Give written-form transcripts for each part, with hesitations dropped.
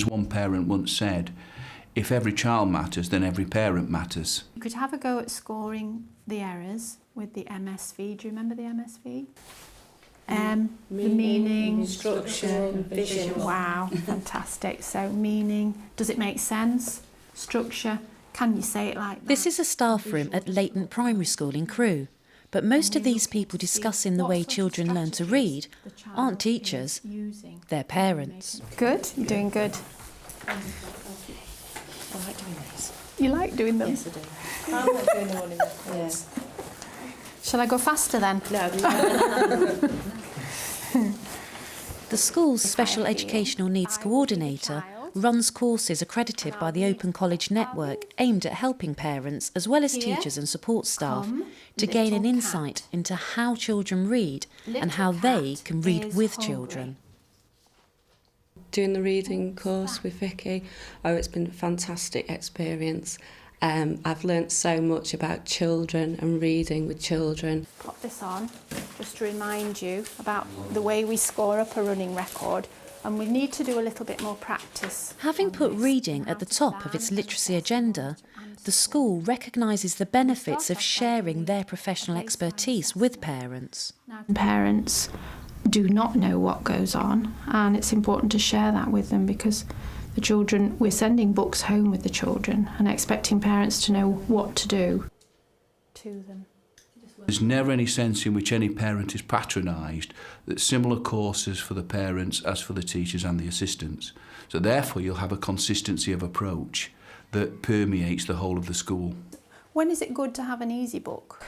one parent once said, if every child matters, then every parent matters. You could have a go at scoring the errors with the MSV. Do you remember the MSV? The meaning, structure, vision. Wow, fantastic. So meaning, does it make sense? Structure, can you say it like that? This is a staff room at Leighton Primary School in Crewe. But most of these people discussing the way children learn to read aren't teachers, they're parents. Good, you're doing good. I like doing this. You like doing them? Yes, I do. I like doing the morning records. Shall I go faster then? No. The school's Special Educational Needs Coordinator runs courses accredited by the Open College Network aimed at helping parents as well as teachers and support staff to gain an insight into how children read and how they can read with children. Doing the reading course with Vicky, it's been a fantastic experience. I've learnt so much about children and reading with children. Pop this on just to remind you about the way we score up a running record, and we need to do a little bit more practice. Having put reading at the top of its literacy agenda, the school recognises the benefits of sharing their professional expertise with parents. Parents do not know what goes on, and it's important to share that with them because the children, we're sending books home with the children and expecting parents to know what to do to them. There's never any sense in which any parent is patronised that similar courses for the parents as for the teachers and the assistants. So therefore you'll have a consistency of approach that permeates the whole of the school. When is it good to have an easy book?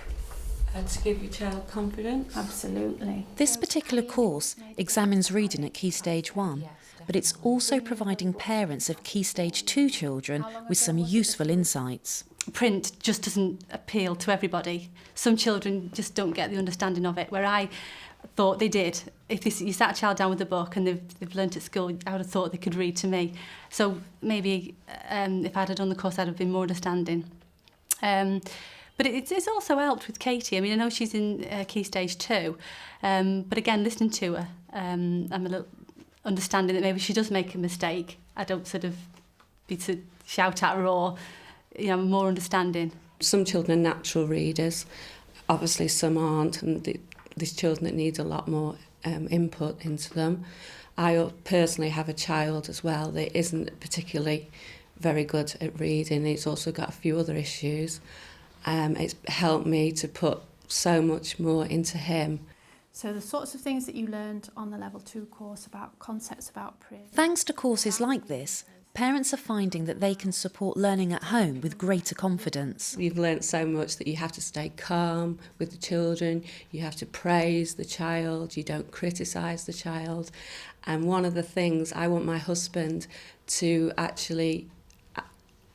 And to give your child confidence. Absolutely. This particular course examines reading at Key Stage 1, but it's also providing parents of Key Stage 2 children with some useful insights. Print just doesn't appeal to everybody. Some children just don't get the understanding of it, where I thought they did. If you sat a child down with a book and they've learnt at school, I would have thought they could read to me. So maybe if I'd have done the course, I'd have been more understanding. But it's also helped with Katie. I mean, I know she's in Key Stage 2, but again, listening to her, I'm a little understanding that maybe she does make a mistake. I don't sort of be to shout at her or, more understanding. Some children are natural readers, obviously some aren't, and there's children that need a lot more input into them. I personally have a child as well that isn't particularly very good at reading. He's also got a few other issues. It's helped me to put so much more into him. So the sorts of things that you learned on the Level 2 course about concepts about print. Thanks to courses like this, parents are finding that they can support learning at home with greater confidence. You've learnt so much that you have to stay calm with the children, you have to praise the child, you don't criticise the child. And one of the things I want my husband to actually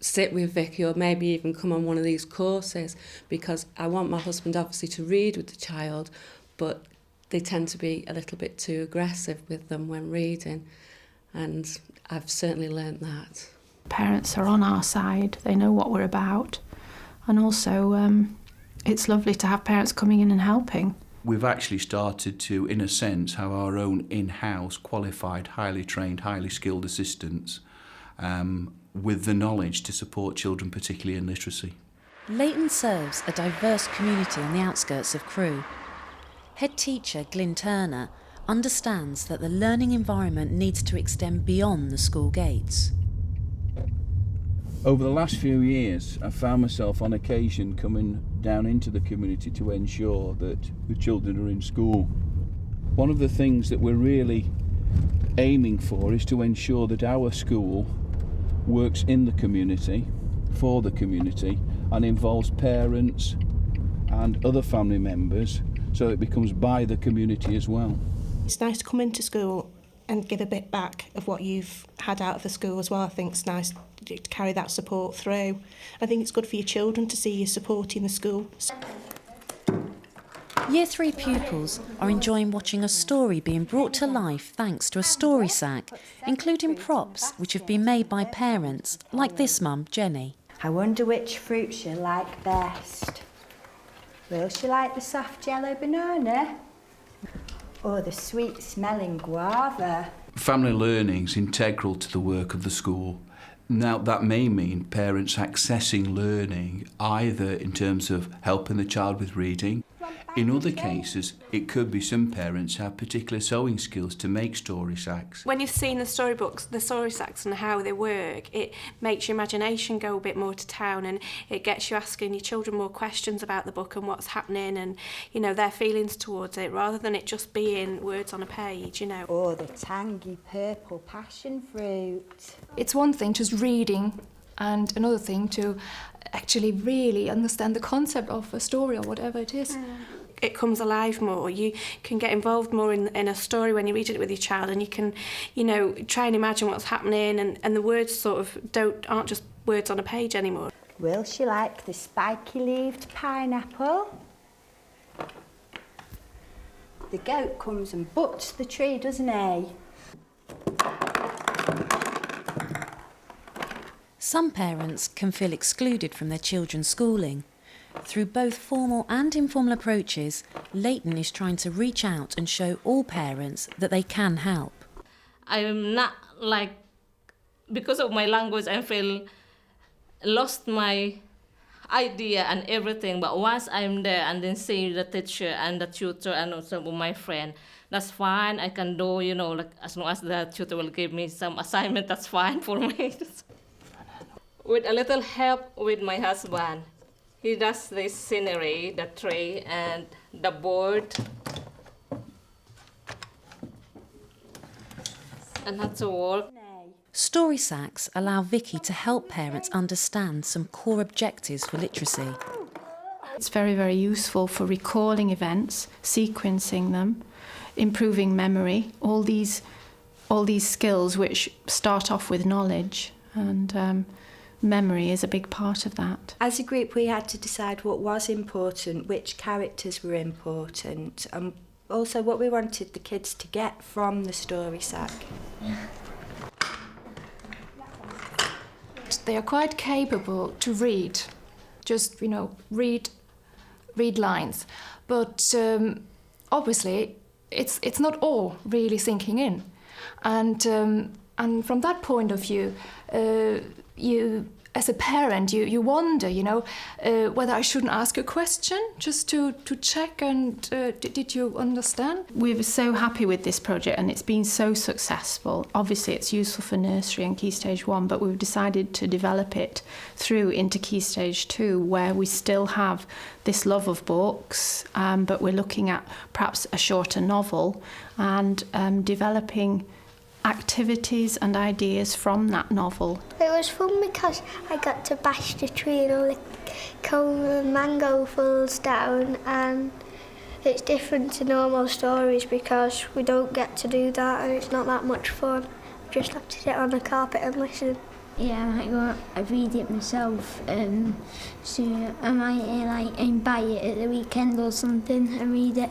sit with Vicky or maybe even come on one of these courses, because I want my husband obviously to read with the child, but they tend to be a little bit too aggressive with them when reading, and I've certainly learnt that. Parents are on our side, they know what we're about, and also it's lovely to have parents coming in and helping. We've actually started to, in a sense, have our own in-house qualified, highly trained, highly skilled assistants with the knowledge to support children, particularly in literacy. Leighton serves a diverse community on the outskirts of Crewe. Head teacher Glyn Turner understands that the learning environment needs to extend beyond the school gates. Over the last few years, I've found myself on occasion coming down into the community to ensure that the children are in school. One of the things that we're really aiming for is to ensure that our school works in the community, for the community, and involves parents and other family members, so it becomes by the community as well. It's nice to come into school and give a bit back of what you've had out of the school as well. I think it's nice to carry that support through. I think it's good for your children to see you supporting the school. Year 3 pupils are enjoying watching a story being brought to life thanks to a story sack, including props which have been made by parents, like this mum, Jenny. I wonder which fruit she'll like best. Will she like the soft yellow banana? Or the sweet smelling guava? Family learning is integral to the work of the school. Now, that may mean parents accessing learning either in terms of helping the child with reading. In other cases, it could be some parents have particular sewing skills to make story sacks. When you've seen the storybooks, the story sacks and how they work, it makes your imagination go a bit more to town, and it gets you asking your children more questions about the book and what's happening and, you know, their feelings towards it, rather than it just being words on a page, you know. Or the tangy purple passion fruit. It's one thing just reading and another thing to actually really understand the concept of a story or whatever it is. It comes alive more. You can get involved more in a story when you're reading it with your child, and you can, you know, try and imagine what's happening, and the words sort of aren't just words on a page anymore. Will she like the spiky-leaved pineapple? The goat comes and butts the tree, doesn't he? Some parents can feel excluded from their children's schooling. Through both formal and informal approaches, Leighton is trying to reach out and show all parents that they can help. I'm not like, because of my language, I feel lost my idea and everything. But once I'm there and then see the teacher and the tutor and also my friend, that's fine. I can do, you know, like as long as the tutor will give me some assignment, that's fine for me. With a little help with my husband. He does the scenery, the tree and the board. And how to work. Story sacks allow Vicky to help parents understand some core objectives for literacy. It's very, very useful for recalling events, sequencing them, improving memory, all these skills which start off with knowledge, and memory is a big part of that. As a group, we had to decide what was important, which characters were important, and also what we wanted the kids to get from the story sack. They are quite capable to read, just, you know, read lines. But obviously, it's not all really sinking in. And from that point of view, you, as a parent, you wonder, you know, whether I shouldn't ask a question just to check and did you understand? We're so happy with this project, and it's been so successful. Obviously, it's useful for nursery and Key Stage 1, but we've decided to develop it through into Key Stage 2, where we still have this love of books, but we're looking at perhaps a shorter novel and developing activities and ideas from that novel. It was fun because I got to bash the tree and all the cone and mango falls down, and it's different to normal stories because we don't get to do that and it's not that much fun. We just have to sit on the carpet and listen. Yeah, I read it myself, so I might buy it at the weekend or something and read it.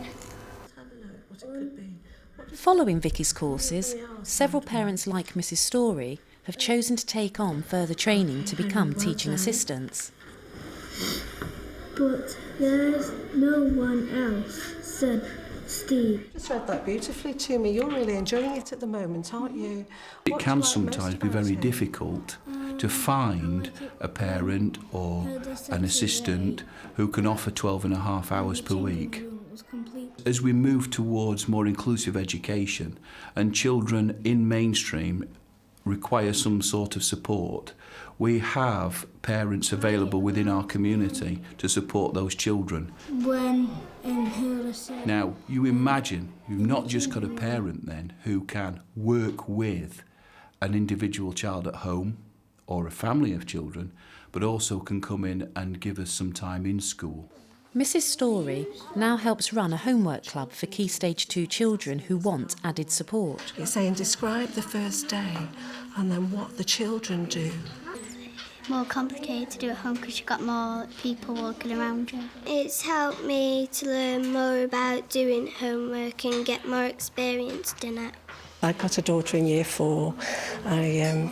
Following Vicky's courses, several parents like Mrs. Story have chosen to take on further training to become teaching assistants. But there's no one else, said Steve. You just read that beautifully to me. You're really enjoying it at the moment, aren't you? It can sometimes be very difficult to find a parent or an assistant who can offer 12.5 hours per week. As we move towards more inclusive education and children in mainstream require some sort of support, we have parents available within our community to support those children. Now, you imagine you've not just got a parent then who can work with an individual child at home or a family of children, but also can come in and give us some time in school. Mrs. Story now helps run a homework club for Key Stage 2 children who want added support. You're saying describe the first day and then what the children do. More complicated to do at home because you've got more people walking around you. It's helped me to learn more about doing homework and get more experienced in it. I've got a daughter in year 4. I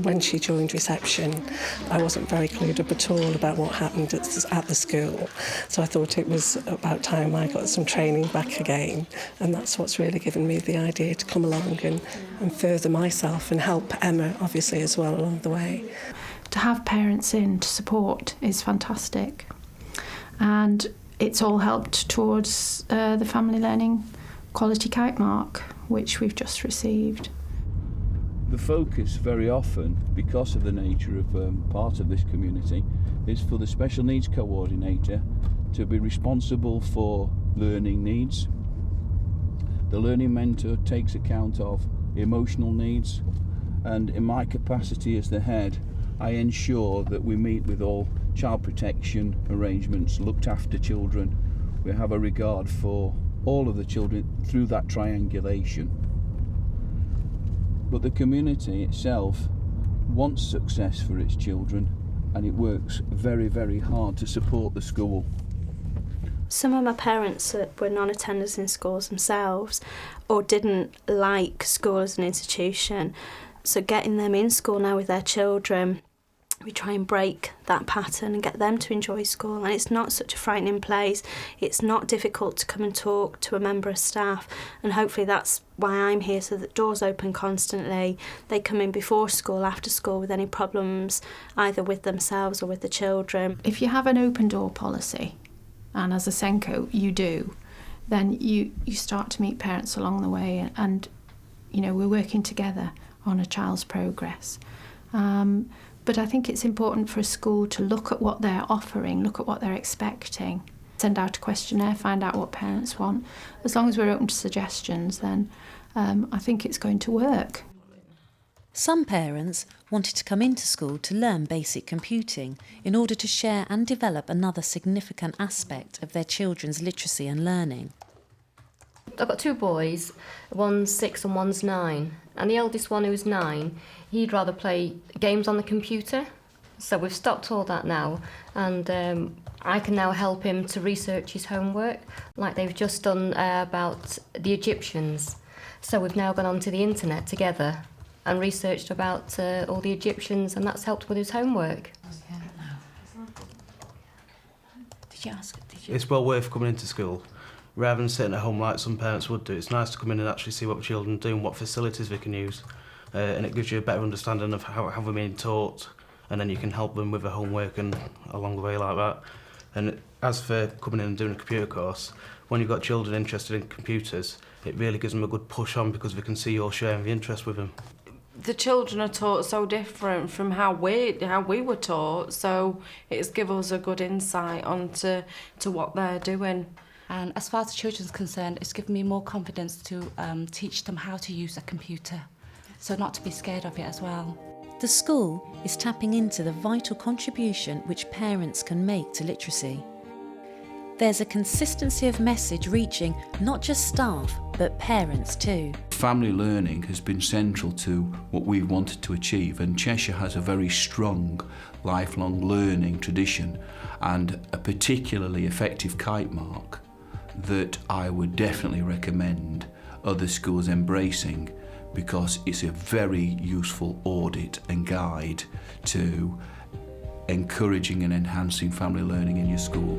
when she joined reception, I wasn't very clued up at all about what happened at the school. So I thought it was about time I got some training back again. And that's what's really given me the idea to come along and further myself and help Emma, obviously, as well along the way. To have parents in to support is fantastic. And it's all helped towards the Family Learning Quality Kite Mark, which we've just received. The focus very often, because of the nature of part of this community, is for the special needs coordinator to be responsible for learning needs. The learning mentor takes account of emotional needs, and in my capacity as the head, I ensure that we meet with all child protection arrangements, looked after children. We have a regard for all of the children through that triangulation. But the community itself wants success for its children, and it works very, very hard to support the school. Some of my parents were non-attenders in schools themselves or didn't like school as an institution. So getting them in school now with their children, we try and break that pattern and get them to enjoy school. And it's not such a frightening place. It's not difficult to come and talk to a member of staff. And hopefully that's why I'm here, so that doors open constantly. They come in before school, after school with any problems, either with themselves or with the children. If you have an open door policy, and as a Senko you do, then you start to meet parents along the way, and you know, we're working together on a child's progress. But I think it's important for a school to look at what they're offering, look at what they're expecting, send out a questionnaire, find out what parents want. As long as we're open to suggestions, then I think it's going to work. Some parents wanted to come into school to learn basic computing in order to share and develop another significant aspect of their children's literacy and learning. I've got two boys, one's 6 and one's 9, and the eldest one, who's 9, he'd rather play games on the computer. So we've stopped all that now, and I can now help him to research his homework, like they've just done about the Egyptians. So we've now gone onto the internet together and researched about all the Egyptians, and that's helped with his homework. Did you ask? It's well worth coming into school. Rather than sitting at home like some parents would do, it's nice to come in and actually see what the children do and what facilities they can use. And it gives you a better understanding of how they're being taught, and then you can help them with their homework and along the way like that. And as for coming in and doing a computer course, when you've got children interested in computers, it really gives them a good push on because they can see you're sharing the interest with them. The children are taught so different from how we were taught, so it's given us a good insight onto what they're doing. And as far as the children's concerned, it's given me more confidence to teach them how to use a computer, so not to be scared of it as well. The school is tapping into the vital contribution which parents can make to literacy. There's a consistency of message reaching not just staff, but parents too. Family learning has been central to what we've wanted to achieve, and Cheshire has a very strong lifelong learning tradition and a particularly effective kite mark that I would definitely recommend other schools embracing, because it's a very useful audit and guide to encouraging and enhancing family learning in your school.